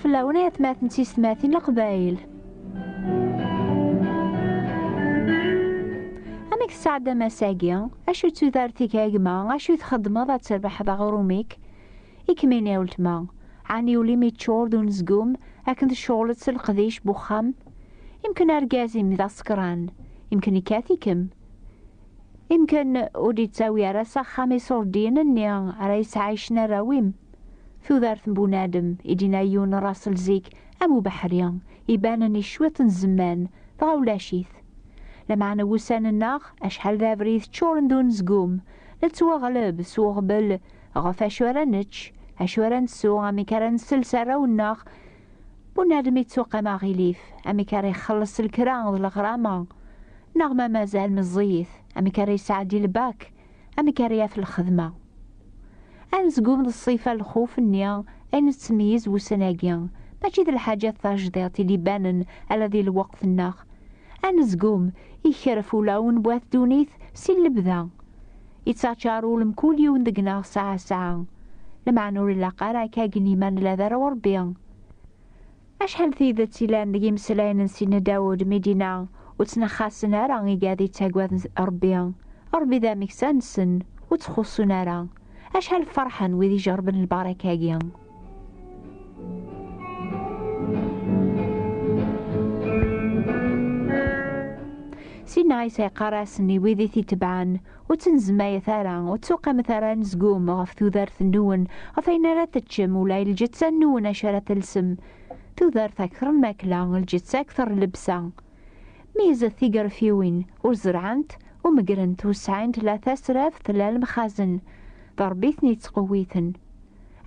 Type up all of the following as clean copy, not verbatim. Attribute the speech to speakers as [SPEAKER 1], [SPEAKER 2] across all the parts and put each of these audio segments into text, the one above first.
[SPEAKER 1] فلاونا يتماثن تيستماثين القبايل. أميك السعادة مساقيا أشو تدارتك هاقما أشو تخدم ذا تربح ذا غروميك إكمين يا ولتما عني ولي ميتشور دون زقوم أكن الشغل تسلقذيش بوخام يمكن أرقازي من ذا سكران يمكن يكاثيكم يمكن ودي تساوي راسا خامي صوردين اني رايس عايشنا راويم ثو ذارث بونادم إدينا يون راس الزيك أمو بحريان يبانني شوية الزمان ضاولاشيث لما أنا وسان الناغ أشحال ذا بريث تشورن دون زقوم لتوغلب سوغبل غفا شورانتش أشوران سو أمي كارن سلسارة والناغ بونادم يتسوق ماغيليف أمي كاري يخلص الكران الغرامة نغمة مازال مزيث أمي كاري يساعدي الباك أمي كاري في الخدمة أنزقوم الصيفة الخوف النيا أين تسميز وسناقيا ماشي ذي الحاجات تاجديرتي اللي بانن على ذي الوقت الناغ أنزقوم يخرفوا لون بواث دونيث سين لبذا يتساچارو لم كل يوم دقنا ساعة ساعة لما نوري لاقارا كاقني من لذا وربيا أشحال ثيذة تيلان دقي مسلاين نسينا داود مدينة وتنخاسنا راني قاذي تاقوذ ربيا ربي ذا مكسانسن وتخصنا ران أشحال فرحا وذي جربن البركاقيا سينا عيسى قراسني وذي تتبعن وتنزما يثارا وتسوق مثلا نزقوم غف ذارث النون غفين لا تتشم ولا الجتسا النون أشارة السم ذارث أكثر الماكلة الجتسا أكثر اللبسة ميزة ثيقر فيوين وزرعنت ومقرنت وسعين 3 سراف 3 المخازن ضربيثني تقويثن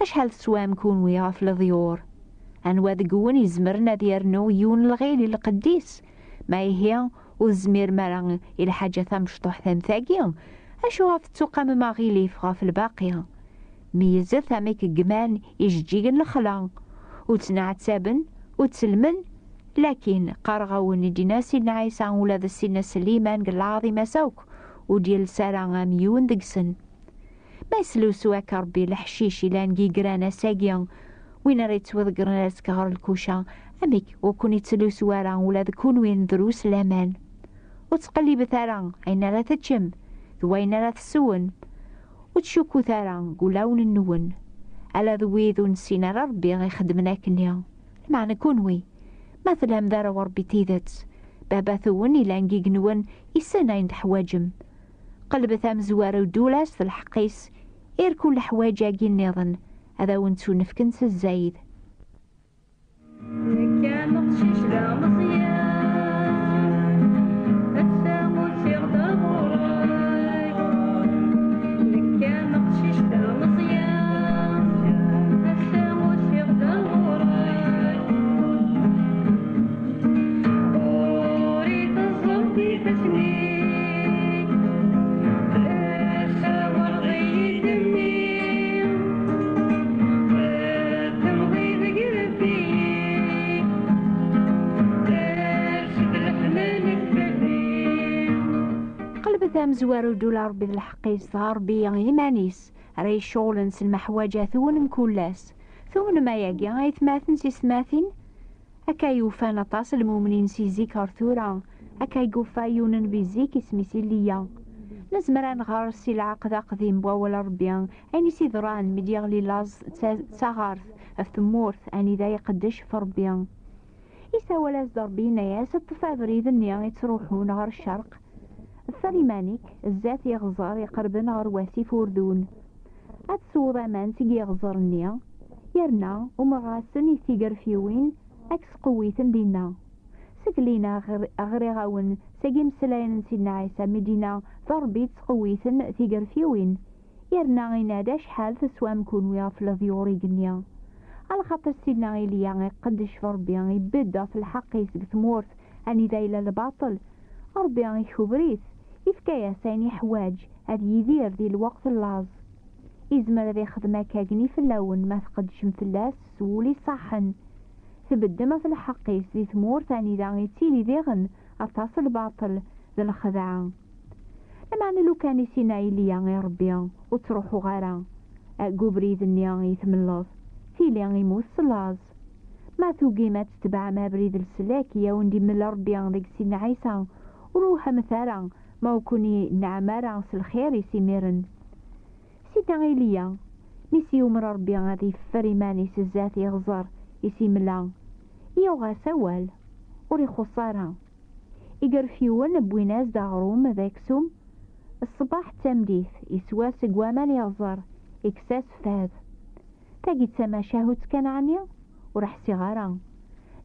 [SPEAKER 1] أشحال سوام كون ويا في الضيور أنوا ذقون يزمرنا ديارنو يون الغيل القديس ما يهيا والزمير مران إلى حاجة ثمشطوح ثم ثاقيا أشو غاف تسوقام ما غيليف غاف الباقية ميزة ثاميك قمان يجيجن الخلا وتنعت سابن وتسلمن لكن قارغاون دينا سيدنا عيسى ولا ذا سيدنا سليمان قل العظيم سوك وديال سارا ميون دقسن ما يسلوسوا ربي الحشيش إلا نجي قرانا ساقيا وين ريت وذقرنا سكار الكوشة أميك وكون يتسلوسوا راه ولا ذكون وين دروس الأمان وتقلي بثارا أين لا تتشم ذوين لا تسون وتشوكو ثارا قلاون النون على ذويذ نسينا ربي غيخدمنا كنيا معنى كونوي مثلا ذارا وربي تيذت بابا ثون إلا نجي قنون يسنين حواجم قلب ثام زوار ودولاس في الحقيس إير كل حواجة جنيضن هذا وانتو نفكنس الزايد كان مغشيش لا مصيان السامو سيغ دابوراي كان مغشيش لا مصيان السامو سيغ دابوراي أوريد الزبطي تسمي ثام زوارو دولار بالحقيس ظهر بي إيمانيس راي شغل نسلم حواجة ثون مكولاس ثون ما ياقي غاي ثماثن سيسماثين أكا يوفا نطاس المؤمنين سيزيك أرثورا أكا يقوفا يونن بيزيك اسمي سيليا نزمران غار السلعة قذا قذيم بواولا ربيان أيني سيدران مديغ لي لاز تغارث الثمورث أني ذا يقدش في ربيان إسا ولا زدربين ياس الطفابريد النيا يتروحون غار الشرق الثريمانيك الزات يغزر يقربن غر واسيف وردون أتسوض أمان تيجي يغزر النيا يرنا ومغاسن يثيقر فيوين أكس قويثن دينا سقلينا غري غاون ساقي مسلاين سيدنا عيسى مدينة ضربيت قويثن ثيقر فيوين يرنا غينادا شحال تسوام كونويا في الضيوري قنيا على خاطر سيدنا غيليا يقدش في ربي يبدا في الحق يسق ثمورث أني ذايلا الباطل ربي يخبريث يفكايا ساني حواج هاد يدير دي الوقت اللاز إزمر ذي خدمة كاقني في اللون ما تقدش مثلاس سولي صحن تبدما في الحقيس ذي ثمور ثاني ذا يتيلي ذيغن أطاس الباطل ذا الخدعة لما لو كان يسينا إليا غي ربيا وتروحو غارا قبريد النيا يثملص تيلي يموس اللاز ما ثوقي ما تتبع ما بريد السلاك يا وندي من ربي ذيك سيدنا عيسى وروح مثلا ما وكوني نعمارا الخير يسيميرن سيدنا غيليا ميسي يوم ربي غادي فريماني سزات يغزر يسيملا يوغا سوال وري خسارة يقرفيون بويناز دا غروم ذاكسوم الصباح تمديث يسوى سقوامان يغزر إكساس فهد تاقي تسمى شاهوت كان عنيا وراح سيغارا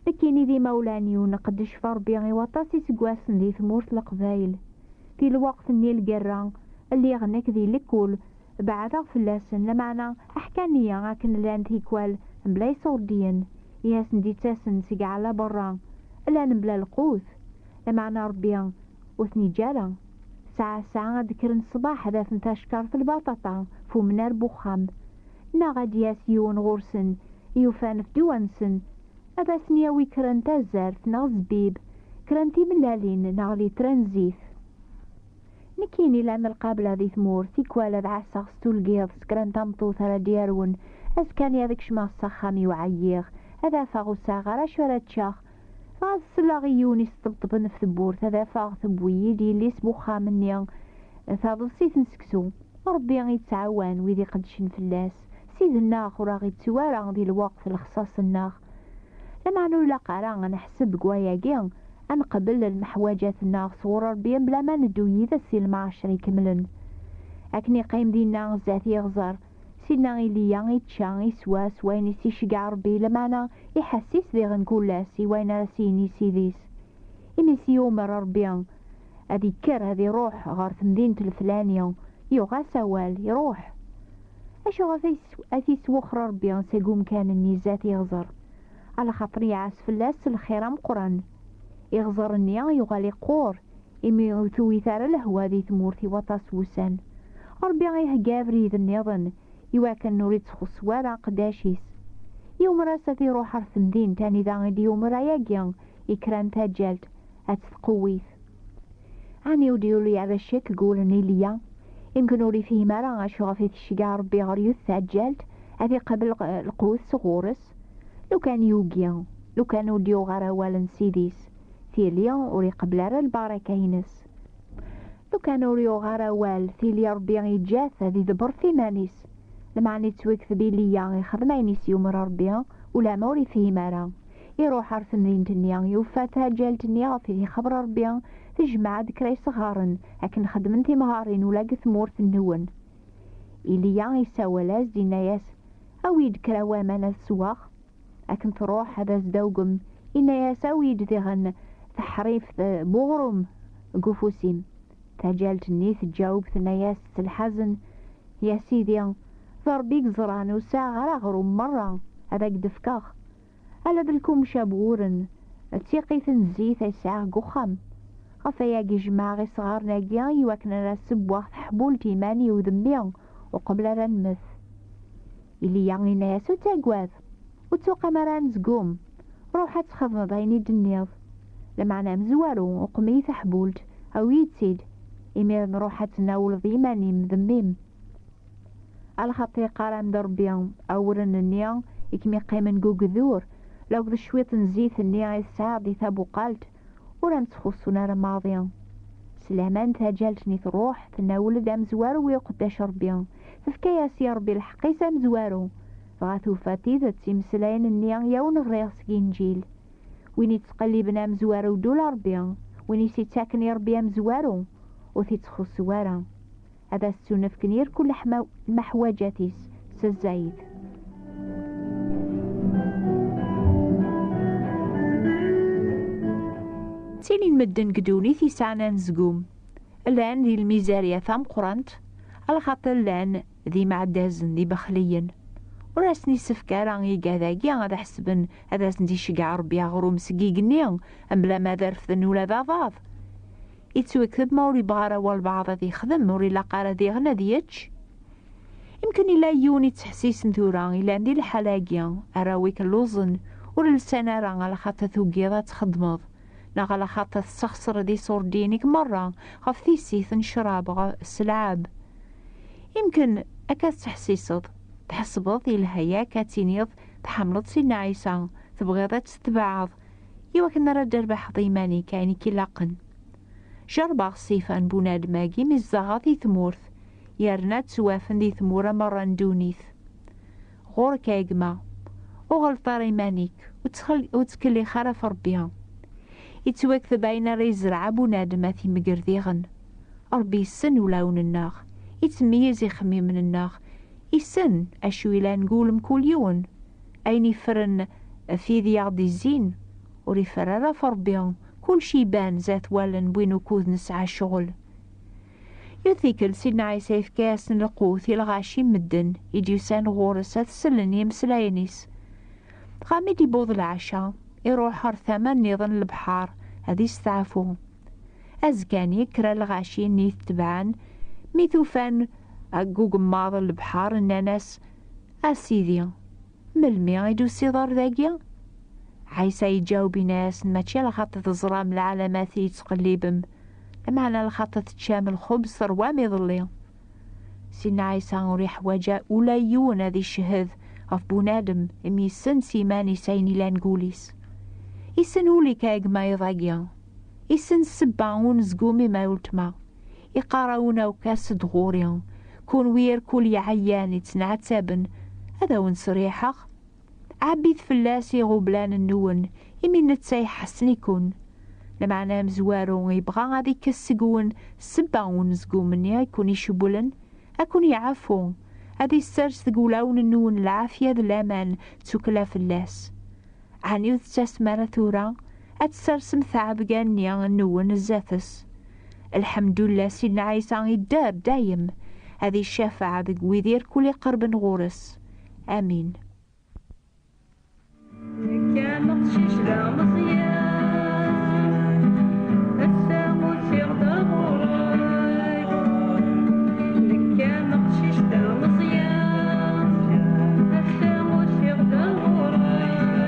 [SPEAKER 1] لكيني دي مولاني ونقدش فربي غيوطاسي سقواسن دي ثمورت القبايل في الوقت اني القرا اللي غنك ذي لكول بعد فلاسن لمعنا احكانية غاكن لان تيكوال بلا يصوردين ياسن دي تاسن سيقع على برا لان بلا القوث لمعنا ربيا وثني جالا ساعة ذكر الصباح هذا فنتاشكار في البطاطا فو منار بوخام نا غادي ياسيون غورسن يوفان في دوانسن هذا سنياوي كرنتا زارت نا زبيب كرنتي ملالين نا غلي ترانزيث نكيني لان القابلة ذي ثمور تيكوالا بعساق ستولقيض سكرنتا مطوثة ديارون اسكان يذك شما الصخامي وعييغ هذا فاغو ساغر اشورة شاخ فاغ السلاغيون يستبطبن في ثبور هذا فاغ ثبويدي اللي سبوخا مني ثاضصيث نسكسو ربي غيتعاون ويدي قدشن فلاس سيد الناخ ورا غيتسوارا ذي الوقت الخصاص الناخ لما عنو لاقارا نحسب قواياكي أنقبل المحواجات الناغ صور ربي بلا ما ندو يذا السي المعاشر يكملن أكني قايم دينا زاتي يغزر سيدنا غيليا غيتشا يسواس وين يسي شقع ربي لمانا يحسيس ذي غنقول لاسي وين راسيني سيديس إميسي يوم ربي أذي كر هذي روح غار مدينة الفلانية يوغا سوال يروح أشو غاثي سوخ ربي سيقوم كان النيزات يغزر على خاطري عاس فلاس الخيرة مقرن يغزر النيا يغالي قور إمي ثوي ثار الهوا ذي ثمورتي وطاس وسان ربي غيهقا بريد النظن يواكن نوريد تخص ولا قداشيس يوم راسة في روح رثمدين تاني ذا غدي يوم راياقيا يكران تاجالت أتثقويث عني وديولي على الشك قولني ليا يمكن وري فيه مرا شغا في الشقا ربي غريوث تاجالت هذي قبل القوث صغورس لو كان يوقيا لو كانوا ديو غرا والن سيديس ثيليا وري قبل البركة ينس لو كانوا ريو غرا وال ثيليا ربي يجاث هذي دبر في مانيس لما عني توكثبي ليا يخدم عينيس يوم ربي ولا موري فيه مرا يروح عرف مدينة النيا يوفاتها جالت النيا في خبر ربي في جماعة ذكري صغارن لكن خدمنتي مهارين ولا قثمورت النون إليا يساوى لاز ديناياس أو يدكرا وامان السواخ لكن تروح هذا زدوقم إناياس أو يدذغن تحريف بغرم قفوسيم تجالت النيث تجاوب ثناياس الحزن يا سيدي ضربيك زران وساعة غروم مرة هذا قدفكاخ ألا دلكم شابورن تيقي تنزيث يساع قخم غفايا جماعي صغار ناقيا يواكنا ناسب واحد حبولتي ماني وذنبيا وقبل رنمث إلي يعني ناسو تاقواذ وتوقع مران زقوم روحة تخفض ضايني دنيض لما نام زوارو وقميث حبولت أو يتسيد إمير نروحة تناول ضيماني مذنبيم على خطي قارام دربيا أورن النيا يكمي قيمن قوقذور لو ذا شويط نزيث النيا يساعد يثابو قالت ورام تخصونا رماضيا سلامان تاجالتني تروح تناول دام زوارو ويقداش ربيا ففكايا سي ربي الحقيسة مزوارو غاثو فاتي ذات سيمسلاين النيا يون غريغ سكينجيل ويني تقلبنا مزوارو دول ربيا ويني سيتاكني ربيا مزوارو وثي تخص وارا هذا السنف كنير كل محواجاتيس سزايد تيني المدن قدوني في ساعنا نزقوم الآن ذي الميزارية ثام قرنت على خاطر الآن ذي معدازن ذي بخليا وراسني سفكارا يقاذاقيا غادا حسبن هذا سندي شقع ربيا غروم سقيقني أمبلا ما ذرفذن ولا ذا ضاض يتسوكثب موري بغارة والبعض ذي خدم موري لاقارة ذي غنى ذيتش يمكن إلا يوني تحسيس نثورا إلا عندي الحلاقيا أراويك اللوزن ورلسانا راه على خاطر ثوقيضة تخدمض نا على خاطر تستخسر ذي صور دينك مرة غف ثيسيث نشراب السلعاب يمكن أكاد تحسيصد تحسبض الهيا كاتينيض تحملت سيدنا عيسى تبغيض تتبعض يوكن رد ربح ضيماني كايني كي لاقن جربا صيفان بوناد ماجي مزاغاثي ثمورث يرنا تسوافن دي ثمورة مرة ندونيث غور كايقما وغلطار إيمانيك وتكلي خرف ربيها يتوكث باينا ريزرع بوناد ماثي مقرديغن ربي يسن ولاون الناغ يتميز يخمي من الناغ يسن أشويلا نقول مكل يون أين يفرن في ذي الزين وريفرارا فربيان كل شي بان ذات والن بوينو كوذ نسعى شغل يثيكل سيدنا عيسى في كاس نلقوث يلغاشي مدن يديوسان غورسة تسلن يمسلاينيس غامي دي بوض العشاء يروح ثمن نيضن البحار هذي استعفو أزكاني كرا الغاشي نيث تبعان ميثوفان أقوق ماض البحار الناس أسيدي ملمي يدو سيضار ذاقيا عيسى يجاوب ناس ماشي لخطة تزرام العلامات يتقليبم لمعنى لخطة تشام الخبز ثروام يظلي سيدنا عيسى وريح وجاء أوليون هذي الشهد أف بونادم إمي سن سيماني سيني لانقوليس إسن أولي كاق ما يضاقيا إسن سبعون زقومي ما يلتما يقاراونا وكاس دغوريا كون وير كل يعيان يتنعت سابن هذا ونصريحة عبيد فلاسي غبلان النون إمي نتساي حسن يكون لمعنى مزوارو يبغى غادي كسقون سبعون زقومني يكون يشبولن أكون يعافون هذه السرس تقولون النون العافية الأمان تسكلا فلاس عني وتستثمر ثورة أتسرسم ثعب جانيا النون الزاثس الحمد لله سيدنا عيسى يدار دايم هذه الشفاعة بقويدير كل قرب غورس آمين. كان مقشيش لا مصيان السامو سير دغوراي كان مقشيش لا مصيان السامو سير دغوراي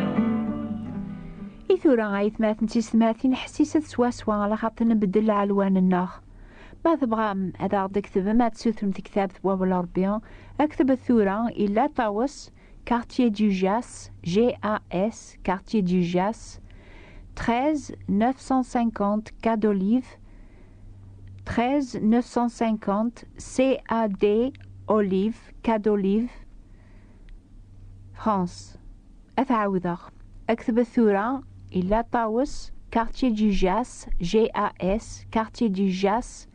[SPEAKER 1] إثورا عيث ماثنتي سماثين حسيسة سواسوا على خاطر نبدل علوان الناخ ما تبغى هذا تكتب ما تسوثم تكتاب ثواب الأربيان أكتب الثورة إلا طاوس Quartier du Jas, G-A-S, Quartier du Jas, 13 950 Cas d'Olive, 13 950 C-A-D Olive, Cas d'Olive, France. أتعوذر أكتب الثورة إلا طاوس Quartier du Jas, G-A-S, Quartier du Jas,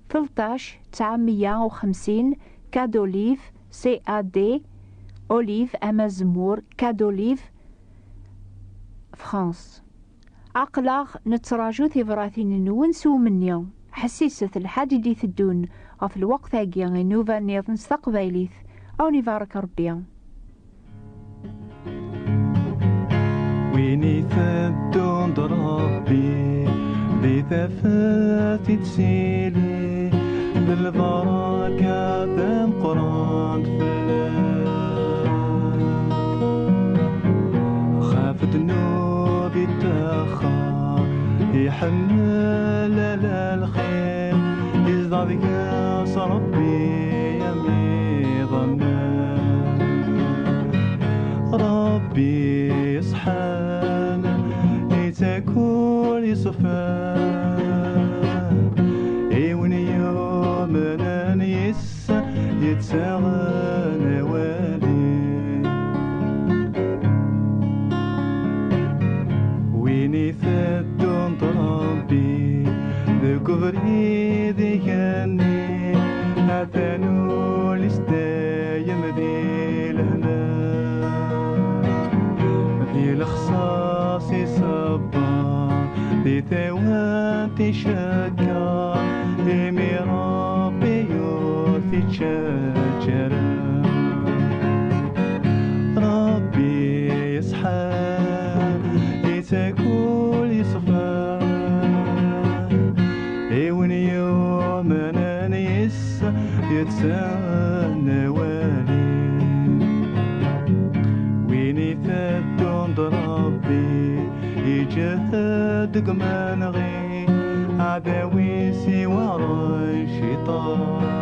[SPEAKER 1] 13 950 Cas d'Olive, C-A-D أوليف أمازمور كادوليف فرانس عقلاغ نتراجو ثبراثين نونسو منيا حسيسة الحاجة تدون وفي الوقت هاقيا نوفا نيض نستقبيليث أو نفارك ربيا
[SPEAKER 2] ويني ثدون ربي ذي ثفاتي تسيلي بالبركة تنقران فلاس ذنوب التخا يحمل الخير يزداد قاس ربي يمي ضمان ربي يصحان يتكل يصفان ايون يومنا نيس يتساغن والي ويني ثدون ربي ذكري ذيكني أثنو لستايم ذي لهنا ذي الخصاص صبا ذي ثوانتي شكا إمي ربي يوثي تشجرا ربي يصحى تكول يصفى ايون يوم انا نيس يتسانى والي ويني ثدون ربي يجهد قمان غي عداوي سوى الشيطان